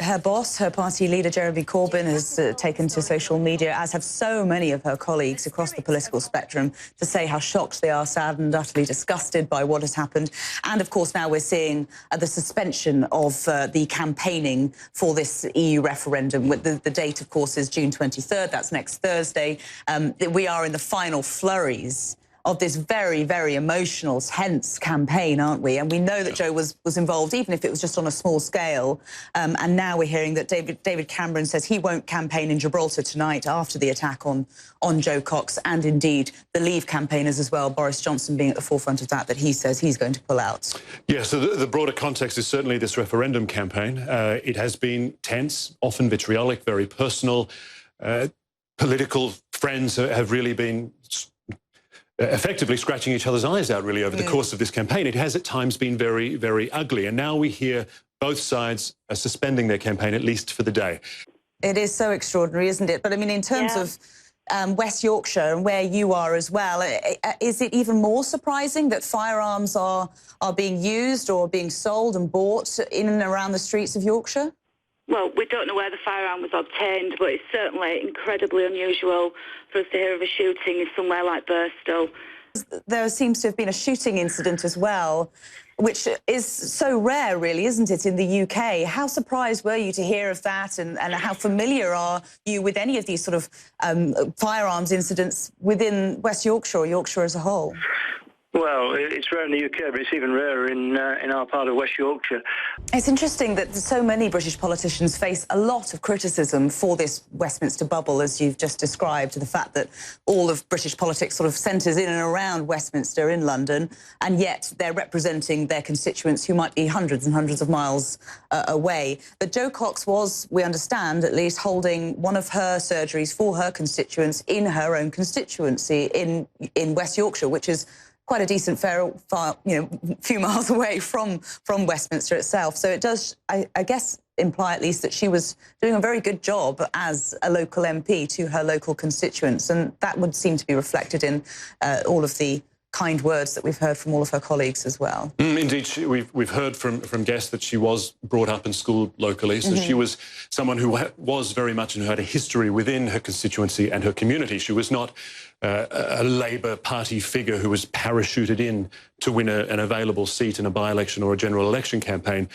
her boss, her party leader, Jeremy Corbyn, has taken to social media, as have so many of her colleagues across the political spectrum, to say how shocked they are, saddened, utterly disgusted by what has happened. And, of course, now we're seeing the suspension of the campaigning for this EU referendum. The date, of course, is June 23rd. That's next Thursday. We are in the final flurries of this very, very emotional, tense campaign, aren't we? And we know that Joe was involved, even if it was just on a small scale. And now we're hearing that David Cameron says he won't campaign in Gibraltar tonight after the attack on Joe Cox, and indeed the Leave campaigners as well, Boris Johnson being at the forefront of that he says he's going to pull out. Yeah, so the broader context is certainly this referendum campaign. It has been tense, often vitriolic, very personal. Political friends have really been effectively scratching each other's eyes out, really, over the course of this campaign. It has at times been very, very ugly. And now we hear both sides are suspending their campaign, at least for the day. It is so extraordinary, isn't it? But, I mean, in terms of West Yorkshire and where you are as well, is it even more surprising that firearms are being used or being sold and bought in and around the streets of Yorkshire? Well, we don't know where the firearm was obtained, but it's certainly incredibly unusual for us to hear of a shooting in somewhere like Birstall. There seems to have been a shooting incident as well, which is so rare, really, isn't it, in the UK? How surprised were you to hear of that, and how familiar are you with any of these sort of firearms incidents within West Yorkshire or Yorkshire as a whole? Well, it's rare in the UK, but it's even rarer in our part of West Yorkshire. It's interesting that so many British politicians face a lot of criticism for this Westminster bubble, as you've just described, the fact that all of British politics sort of centres in and around Westminster in London, and yet they're representing their constituents who might be hundreds and hundreds of miles away. But Joe Cox was, we understand, at least holding one of her surgeries for her constituents in her own constituency in West Yorkshire, which is quite a decent few miles away from Westminster itself. So it does, I guess, imply at least that she was doing a very good job as a local MP to her local constituents, and that would seem to be reflected in all of the kind words that we've heard from all of her colleagues as well. Indeed, we've heard from guests that she was brought up and schooled locally, so she was someone who was very much and who had a history within her constituency and her community. She was not a Labour Party figure who was parachuted in to win an available seat in a by-election or a general election campaign.